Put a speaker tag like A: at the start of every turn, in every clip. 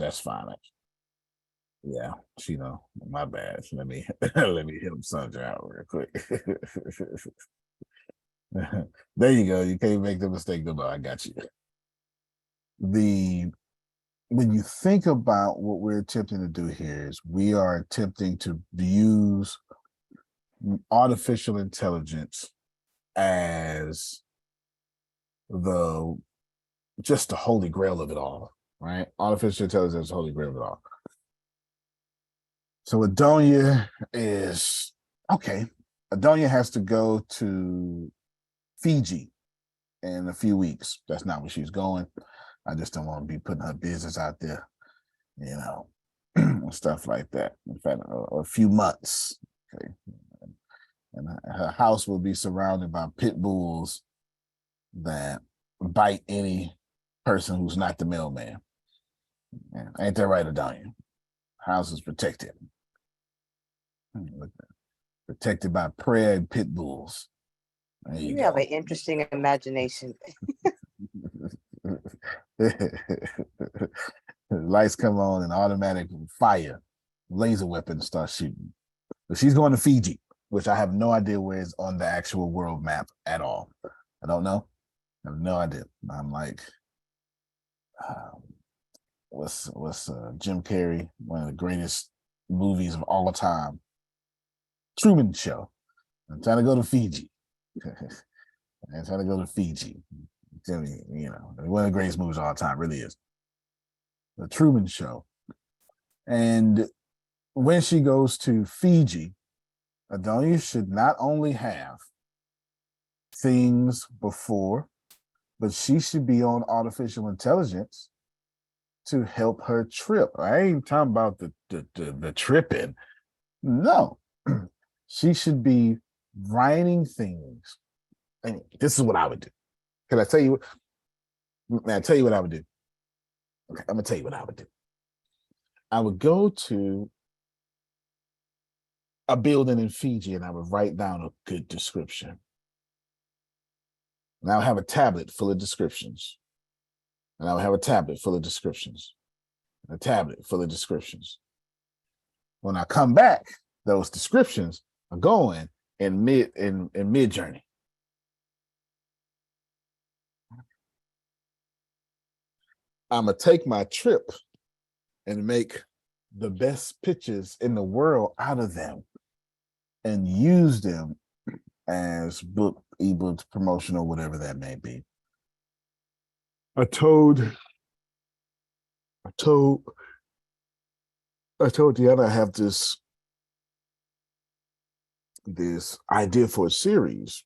A: That's fine. Yeah, you know, my bad. Let me let me hit him Sandra out real quick. There you go. You can't make the mistake no more. I got you. The When you think about what we're attempting to do here is we are attempting to use artificial intelligence as the just the holy grail of it all, right? Artificial intelligence is the holy grail of it all. So Adonia is okay. Adonia has to go to Fiji in a few weeks. That's not where she's going. I just don't want to be putting her business out there, you know, stuff like that. In fact, a few months. Okay. And her house will be surrounded by pit bulls that bite any person who's not the mailman. Yeah, ain't that right, Adonia? House is protected. Protected by prayer and pit bulls.
B: You have an interesting imagination.
A: Lights come on and automatic fire, laser weapons start shooting. But she's going to Fiji, which I have no idea where it's on the actual world map at all. I don't know. I have no idea. I'm like, what's Jim Carrey, one of the greatest movies of all time, Truman Show. I'm trying to go to Fiji. I'm trying to go to Fiji. You know, one of the greatest movies of all time, really is. The Truman Show. And when she goes to Fiji, Adonia should not only have things before, but she should be on artificial intelligence to help her trip. I ain't talking about the tripping. No, she should be writing things. And this is what I would do. Can I tell you? Man, I tell you what I would do. Okay, I'm gonna tell you what I would do. I would go to a building in Fiji and I would write down a good description. And I would have a tablet full of descriptions. And I would have a tablet full of descriptions. A tablet full of descriptions. When I come back, those descriptions are going in mid journey. I'm gonna take my trip and make the best pictures in the world out of them and use them as book, ebooks, promotional, whatever that may be. I told Deanna I have this idea for a series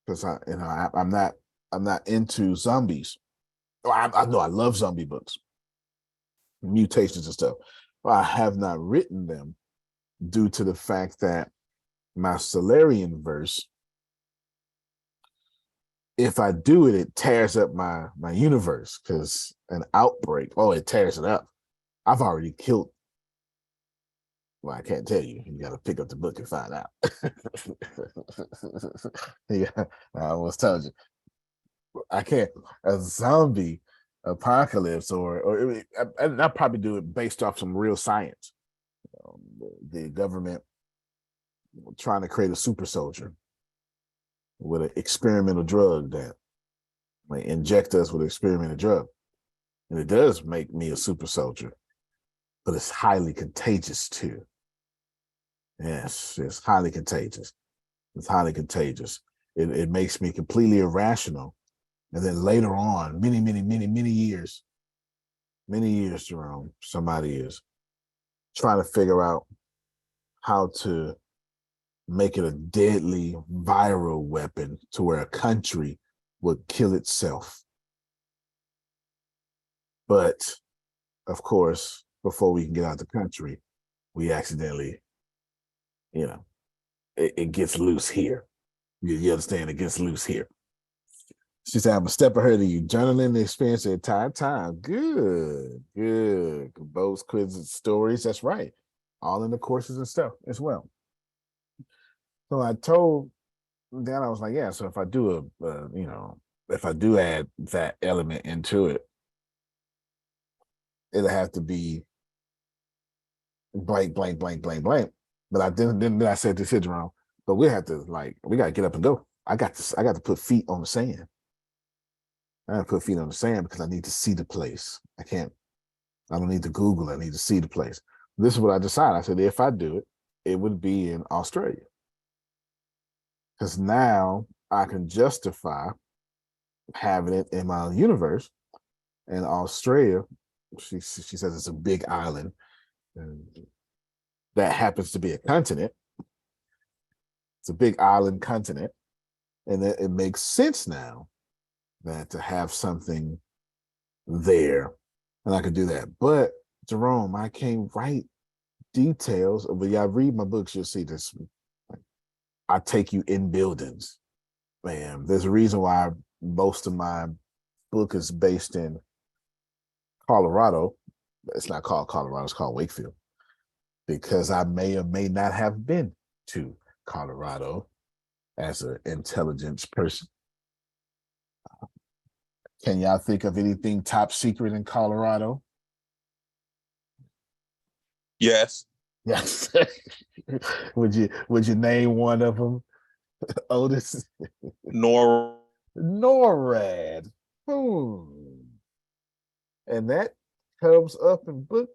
A: because I'm not into zombies. I know I love zombie books, mutations and stuff. But I have not written them due to the fact that my Solarian verse, if I do it, it tears up my universe because an outbreak, it tears it up. I've already killed. Well, I can't tell you. You got to pick up the book and find out. Yeah, I almost told you. I can't. A zombie apocalypse, or I'll probably do it based off some real science. The government trying to create a super soldier with an experimental drug that may inject us with an experimental drug. And it does make me a super soldier, but it's highly contagious too. Yes, it's highly contagious. It's highly contagious. It makes me completely irrational. And then later on, many years, Jerome, somebody is trying to figure out how to make it a deadly viral weapon to where a country would kill itself. But of course, before we can get out of the country, we accidentally, it gets loose here. You understand? It gets loose here. She said, I'm a step ahead of you. Journaling the experience the entire time. Good. Both quizzes, stories. That's right. All in the courses and stuff as well. So I told Dan, I was like, yeah, so if I do if I do add that element into it, it'll have to be blank, blank, blank, blank, blank. But then I said this here, Jerome, but we have to we gotta get up and go. I got to put feet on the sand. I gotta put feet on the sand because I need to see the place. I don't need to Google it. I need to see the place. This is what I decided. I said, if I do it, it would be in Australia. Because now I can justify having it in my universe. And Australia, she says it's a big island. And that happens to be a continent. It's a big island continent. And it makes sense now that to have something there, and I could do that. But Jerome, I can't write details. But y'all read my books, you'll see this. I take you in buildings. Man, there's a reason why most of my book is based in Colorado. It's not called Colorado, it's called Wakefield. Because I may or may not have been to Colorado as an intelligence person. Can y'all think of anything top secret in Colorado?
C: Yes.
A: Yes. would you name one of them, Otis? NORAD. And that comes up in book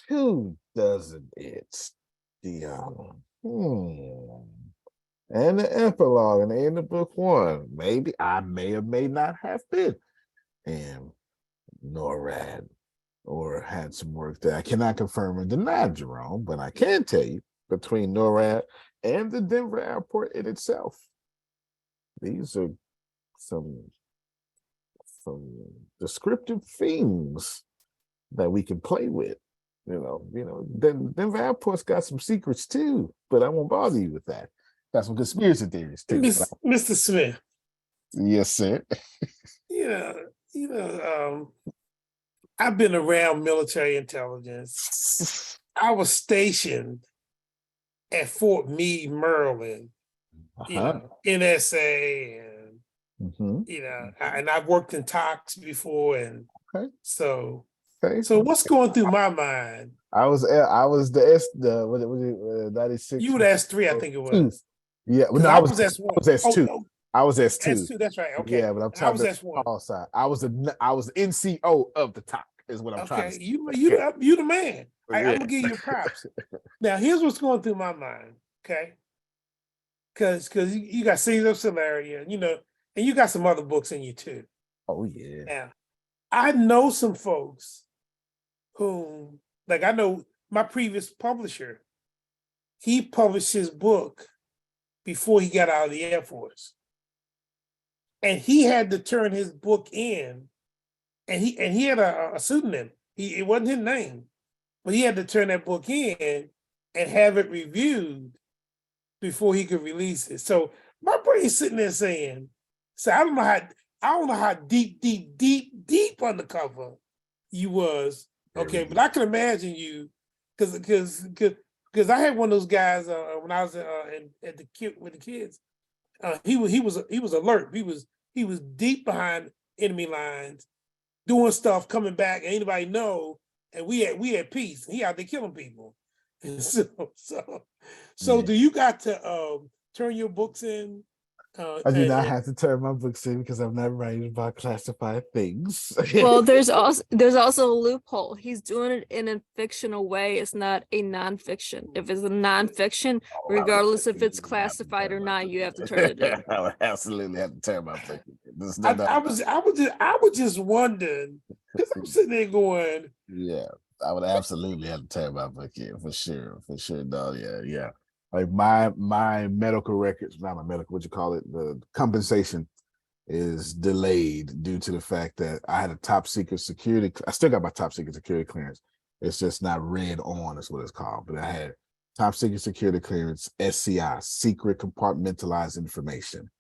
A: 2, doesn't it? And the epilogue and the end of book 1. Maybe I may or may not have been in NORAD or had some work there. I cannot confirm or deny, Jerome, but I can tell you between NORAD and the Denver airport in itself, these are some descriptive things that we can play with. Denver airport's got some secrets too, but I won't bother you with that. Got some conspiracy theories too.
D: Mr. Smith.
A: Yes, sir.
D: I've been around military intelligence. I was stationed at Fort Meade, Maryland, NSA, and and I've worked in TOX before, and so what's going through my mind?
A: I was the 96.
D: You were the S3, I think it was.
A: Yeah, no, I was S1. I was S2.
D: Oh,
A: I was S2.
D: S2, that's right. Okay.
A: Yeah, but I'm talking
D: about
A: the call side. I was NCO of the top, is what I'm trying to say.
D: You the man. I'm gonna give you props. Now, here's what's going through my mind, okay? Because you got Caesar Solaria, and you got some other books in you too.
A: Oh yeah.
D: Now, I know some folks who, I know my previous publisher, he published his book before he got out of the Air Force. And he had to turn his book in, and he had a pseudonym. It wasn't his name, but he had to turn that book in and have it reviewed before he could release it. So my brain's sitting there saying, I don't know how deep undercover you was. Okay, but I can imagine you because I had one of those guys when I was with the kids. He was alert. He was deep behind enemy lines, doing stuff, coming back. And anybody know? And we had peace. He out there killing people. And so do you got to turn your books in?
A: I do not have to turn my books in because I'm not writing about classified things.
E: Well, there's also a loophole. He's doing it in a fictional way. It's not a nonfiction. If it's a nonfiction, regardless if it's classified or not, you have to turn it in.
A: I would absolutely have to turn my book in.
D: I was just wondering because I'm sitting there going,
A: yeah, I would absolutely have to turn my book in for sure. No, yeah. Like my medical records, not my medical, what you call it, the compensation is delayed due to the fact that I had a top secret security. I still got my top secret security clearance. It's just not read on, is what it's called. But I had top secret security clearance, SCI, secret compartmentalized information.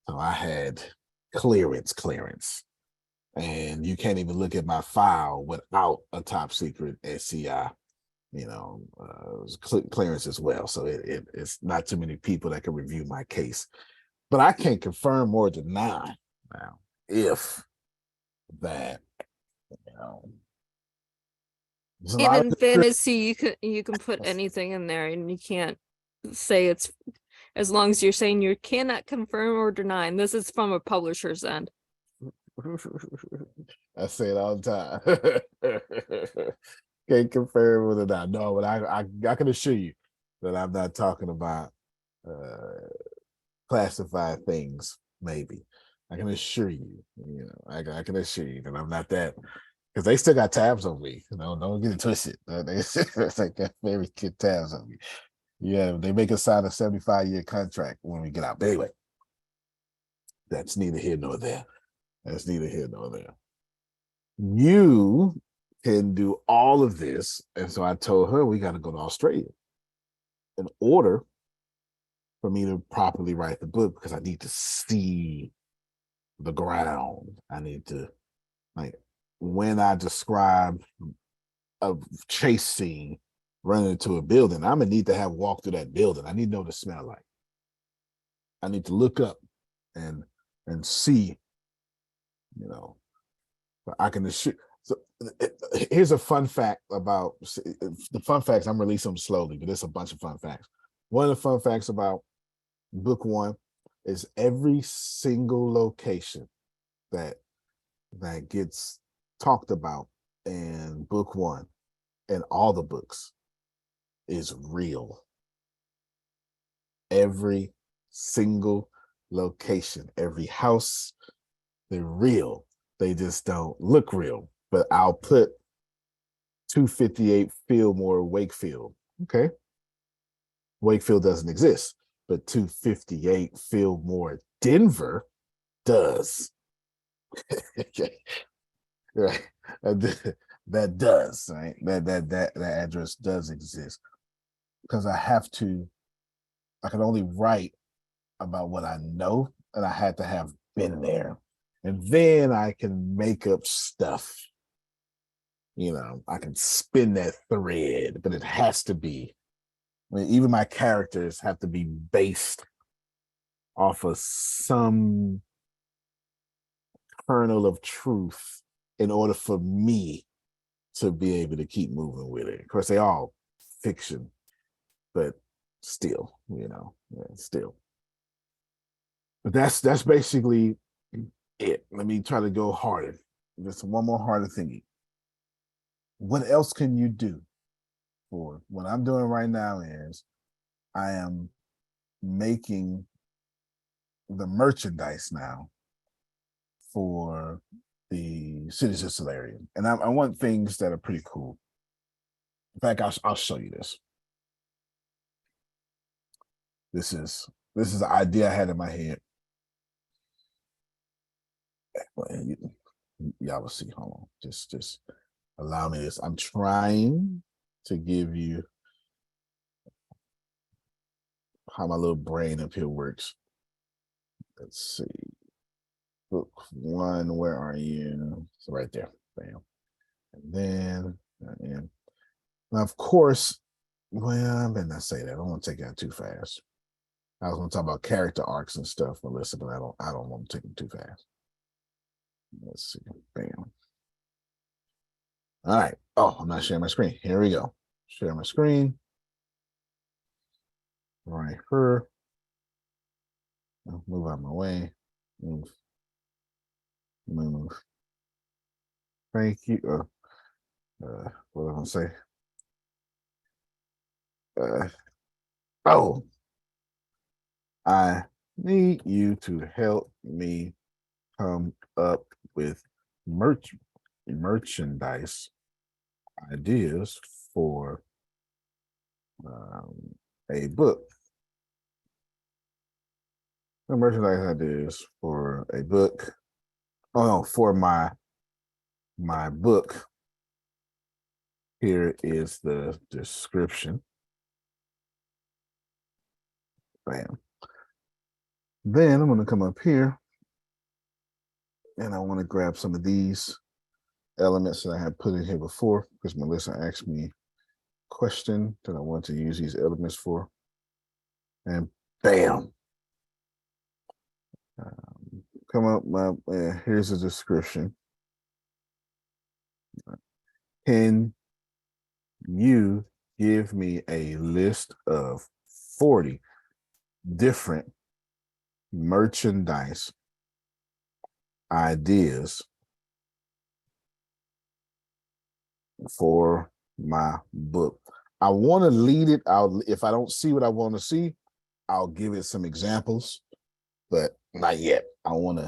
A: So I had clearance. And you can't even look at my file without a top secret SCI. Clearance as well. So it's not too many people that can review my case. But I can't confirm or deny now if that, There's a
E: And
A: lot
E: in
A: of
E: fantasy, you can put anything in there, and you can't say it's, as long as you're saying you cannot confirm or deny. And this is from a publisher's end.
A: I say it all the time. Can't confirm whether or not. No, but I can assure you that I'm not talking about classified things. Maybe I can assure you. You know, I can assure you that I'm not that, because they still got tabs on me. You know, don't get it twisted. They got very good tabs on me. Yeah, they make us sign a 75-year contract when we get out. But anyway, that's neither here nor there. That's neither here nor there. You can do all of this. And so I told her we got to go to Australia in order for me to properly write the book, because I need to see the ground. I need to, like, when I describe a chase scene running into a building, I'm gonna need to have walked through that building. I need to know what it smell like. I need to look up and see, you know. But I can assure. So here's a fun fact about the fun facts. I'm releasing them slowly, but there's a bunch of fun facts. One of the fun facts about book one is every single location that gets talked about in book one and all the books is real. Every single location, every house, they're real. They just don't look real. But I'll put 258 Fillmore Wakefield. Okay. Wakefield doesn't exist, but 258 Fillmore Denver does. Okay. Right. That does, right? That address does exist. Because I can only write about what I know, and I had to have been there. And then I can make up stuff. You know, I can spin that thread, but it has to be, I mean, even my characters have to be based off of some kernel of truth in order for me to be able to keep moving with it. Of course, they all fiction, but still, you know, still. But that's basically it. Let me try to go harder. Just one more harder thingy. What else can you do? For what I'm doing right now is I am making the merchandise now for the Citizen Solarium, and I want things that are pretty cool. In fact, I'll show you this. This is the idea I had in my head. Y'all will see. Hold on, just allow me this. I'm trying to give you how my little brain up here works. Let's see. Book one, where are you? So right there. Bam. And then, and now, of course, well, I better not say that. I don't want to take that too fast. I was going to talk about character arcs and stuff, Melissa, but I don't want to take them too fast. Let's see. Bam. All right. Oh, I'm not sharing my screen. Here we go. Share my screen. Right here. Move out of my way. Move. Thank you. What am I gonna say? Oh, I need you to help me come up with merchandise ideas for a book. The merchandise ideas for a book. Oh no, for my book. Here is the description. Bam. Then I'm going to come up here and I want to grab some of these elements that I had put in here before, because Melissa asked me a question that I want to use these elements for. And bam. Come up, here's a description. Can you give me a list of 40 different merchandise ideas for my book. I want to lead it out. If I don't see what I want to see, I'll give it some examples, but not yet. I don't want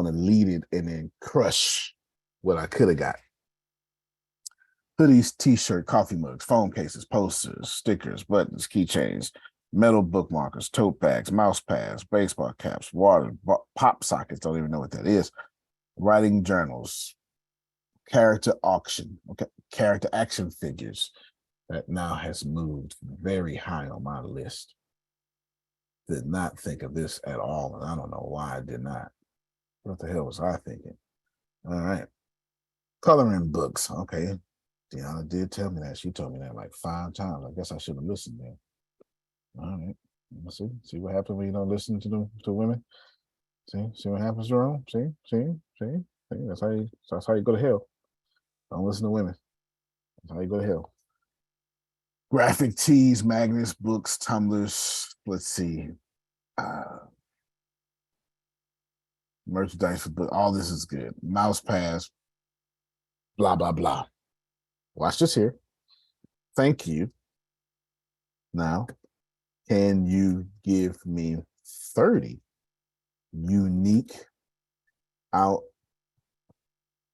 A: to lead it and then crush what I could have got. Hoodies, t-shirt, coffee mugs, phone cases, posters, stickers, buttons, keychains, metal bookmarkers, tote bags, mouse pads, baseball caps, water, pop sockets, don't even know what that is, writing journals, character action figures. That now has moved very high on my list. Did not think of this at all, and I don't know why I did not. What the hell was I thinking? All right. Coloring books. Okay. Deanna did tell me that. She told me that like 5 times. I guess I should have listened then. All right. Let's see what happens when you don't listen to women. See what happens, Jerome? See. That's how you go to hell. Don't listen to women. That's how you go to hell. Graphic tees, magnets, books, tumblers. Let's see. Merchandise for book. All this is good. Mouse pads. Blah blah blah. Watch this here. Thank you. Now, can you give me 30 unique out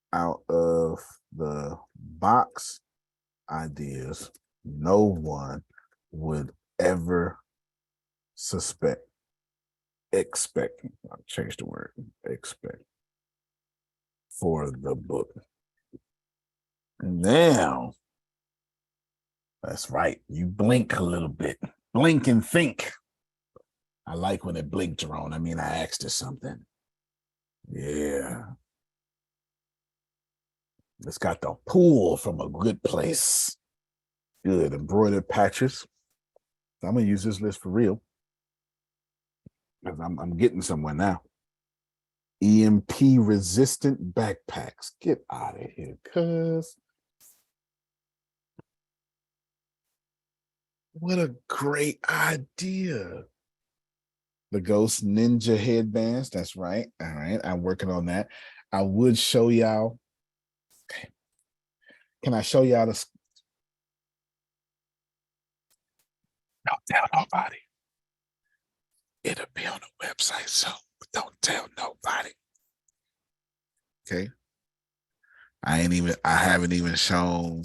A: of the box ideas no one would ever expect. I'll change the word expect for the book. Now, that's right. You blink a little bit. Blink and think. I like when it blinked, Jerome. I mean, I asked it something. Yeah. It's got the pool from a good place. Good. Embroidered patches. I'm going to use this list for real. Because I'm getting somewhere now. EMP resistant backpacks. Get out of here, cuz. What a great idea. The Ghost Ninja headbands. That's right. All right. I'm working on that. I would show y'all. Okay. Can I show y'all this? Don't tell nobody. It'll be on the website, so don't tell nobody. Okay. I haven't shown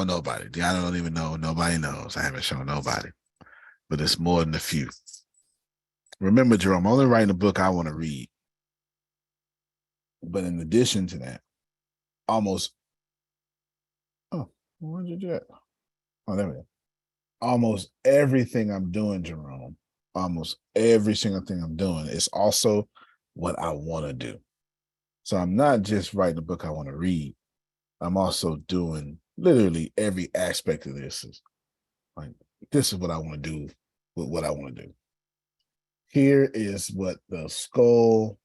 A: nobody. I don't even know. Nobody knows. I haven't shown nobody. But it's more than a few. Remember, Jerome, I'm only writing a book I want to read. But in addition to that, where'd you do that? Oh, there we go. Almost everything I'm doing, Jerome, almost every single thing I'm doing is also what I want to do. So I'm not just writing a book I want to read. I'm also doing literally every aspect of this. This is what I want to do with what I want to do. Here is what the skull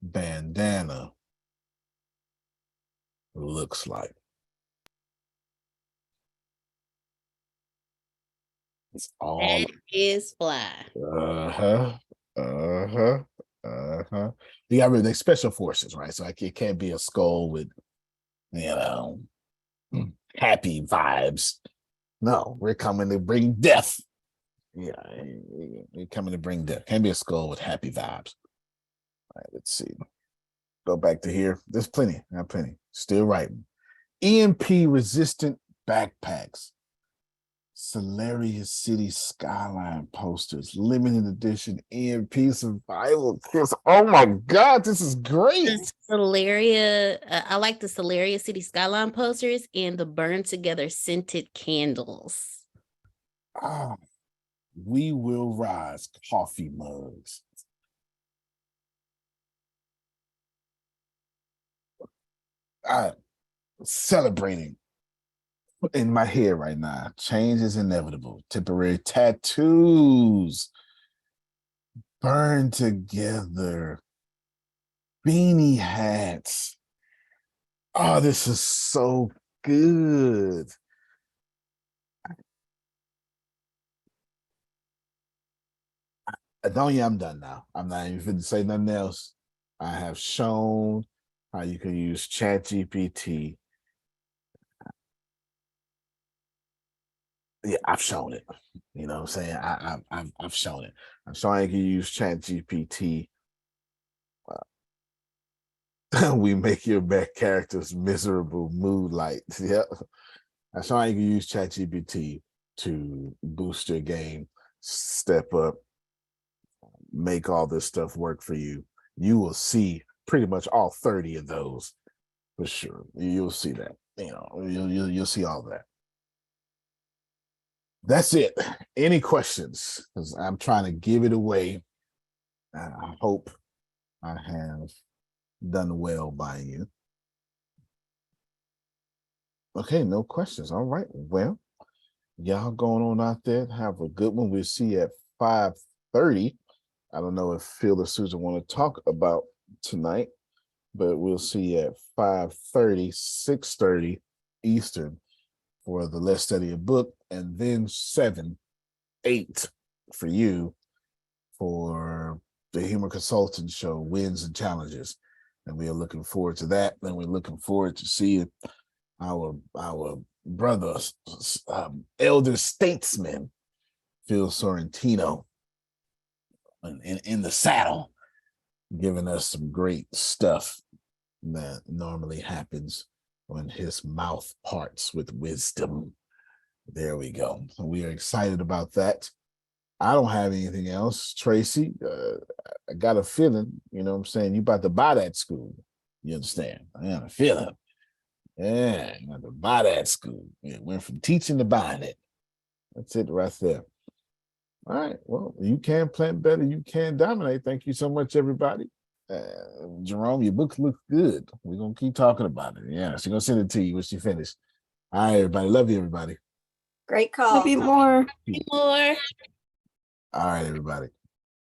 A: bandana looks like. It's all
C: that is fly.
A: You got the special forces, right? So it can't be a skull with, happy vibes. No, we're coming to bring death. Yeah, we're coming to bring death. Can't be a skull with happy vibes. All right, let's see. Go back to here. There's plenty. I have plenty. Still writing. EMP resistant backpacks. Celeria City Skyline posters, limited edition EMP survival kits. Oh my God, this is great.
C: The Celeria, I like the Celeria City Skyline posters and the burn together scented candles.
A: Oh, we will rise coffee mugs. Celebrating in my head right now. Change is inevitable. Temporary tattoos. Burn together. Beanie hats. Oh, this is so good. Adonia, I'm done now. I'm not even going to say nothing else. I have shown how you can use ChatGPT. Yeah, I've shown it. You know what I'm saying? I've shown it. I'm showing you can use ChatGPT. We make your back characters miserable mood lights. Yep. I'm showing you can use ChatGPT to boost your game, step up, make all this stuff work for you. You will see pretty much all 30 of those for sure. You'll see that. You know, you'll see all that. That's it. Any questions? Because I'm trying to give it away. I hope I have done well by you. Okay, no questions. All right. Well, y'all going on out there. Have a good one. We'll see you at 5:30. I don't know if Phil or Susan want to talk about tonight, but we'll see you at 5:30, 6:30 Eastern for the Let's Study a Book, and then 7, 8 for you for the Humor Consultant Show, Wins and Challenges. And we are looking forward to that. And we're looking forward to seeing our brother, elder statesman, Phil Sorrentino, in the saddle, giving us some great stuff that normally happens when his mouth parts with wisdom. There we go. So we are excited about that. I don't have anything else. Tracy, I got a feeling, you know what I'm saying, you about to buy that school. You understand? I got a feeling. Yeah, you got to buy that school. Yeah, went from teaching to buying it. That's it right there. All right. Well, you can plant better. You can dominate. Thank you so much, everybody. Jerome, your book looks good. We're going to keep talking about it. Yeah, she's going to send it to you when she finishes. All right, everybody. Love you, everybody.
B: Great call.
E: Maybe more.
C: More.
A: All right, everybody.